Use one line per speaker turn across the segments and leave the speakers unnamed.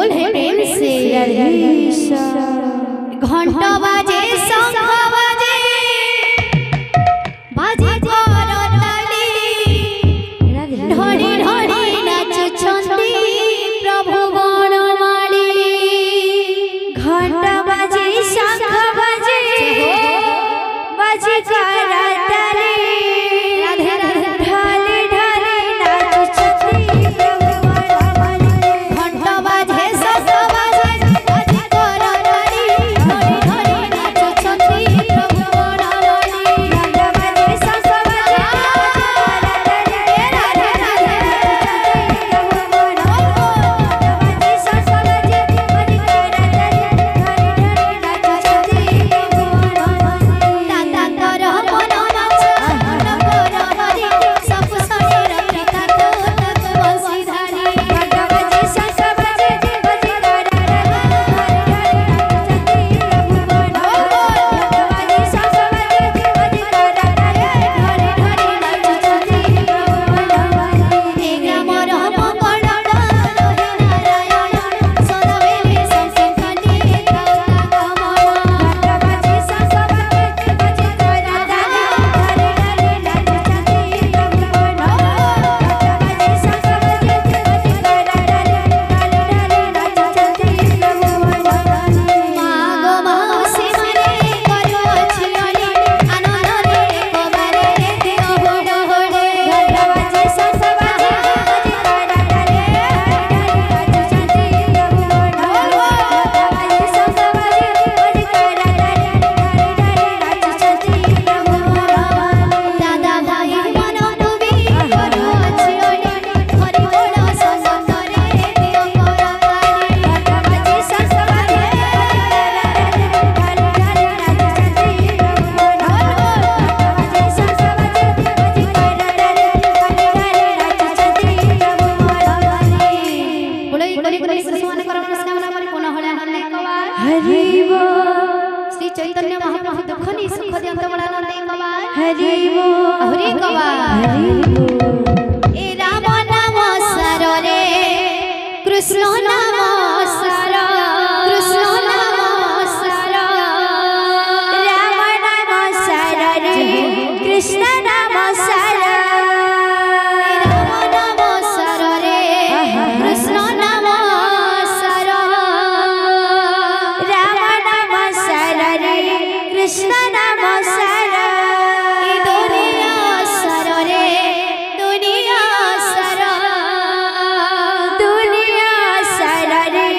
बोले प्रेम से घंटा बाजे शंख बाजे बाजे करताली ढड़ी ढड़ी नाचुछंती प्रभु बनमाली
घंटा बाजे शंख बाजे बाजे करताली
राधे राधे
ढाले ढाले नाचुछंती प्रभु बनमाली
घंटा बाजे शंख बाजे बाजे करताली ढड़ी ढड़ी नाचुछंती प्रभु बनमाली
घंटा बाजे शंख बाजे राधे राधे प्रभु बनमाली बाजे शंख बाजे बाजे करताली ढाले ढाले नाचुछंती प्रभु बनमाली
दादा कर मन नाच मन कर हरि सब शरीर पिता तो तक बंशीधारी
घंटा बाजे शंख बाजे बाजे करताली ढाले ढाले नाचुछंती प्रभु बनमाली बाजे शंख बाजे बाजे करताली ढाले ढाले नाचुछंती प्रभु बनमाली
ग्रामर मंगल रहे नारायण सदावेले संकटे कमल
घंटा बाजे शंख बाजे बाजे करताली ढाले ढाले नाचुछंती प्रभु बनमाली घंटा बाजे शंख बाजे बाजे करताली ढाले ढाले नाचुछंती प्रभु बनमाली
मागो माउसी मारे करू अछि अली आनंदरे कबारे दियो होडो होडे
घंटा बाजे शंख बाजे बाजे करताली ढाले ढाले नाचुछंती प्रभु बनमाली घंटा बाजे शंख बाजे बाजे करताली ढाले ढाले नाचुछंती प्रभु बनमाली
दादा भाई मन डुबी करू अछि अली हरि बोल संसरे दियो करताली
घंटा बाजे शंख बाजे ढाले ढाले नाचुछंती प्रभु बनमाली घंटा बाजे शंख बाजे बाजे करताली ढाले ढाले नाचुछंती प्रभु बनमाली
बोले कोली कोली सुसमान कर नमस्कार पर पुनः हले हले कवार
हरि बोल
श्री चैतन्य महाप्रभु दुखनी सुख दियंत बड़ा नंदे कवार
हरि बोल
हरि कवार
हरि बोल
ए राम नाम सरोरे कृष्ण नाम सर कृष्ण नाम सर
राम नाम सररे कृष्ण नाम सर
राम नाम सरोरे कृष्ण नाम सर
राम नाम सररे कृष्ण नाम सर
ए दुनिया सरोरे दुनिया सर
दुनिया सररे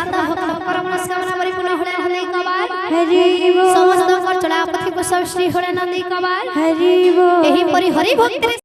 दाता भक्तଙ୍କର मनस्कामना परिपूर्ण होले नंदी कबार
हरि बोल
समस्त चला पथि को सब श्री होले नंदी कबार
हरि बोल
एही परि हरि भक्ति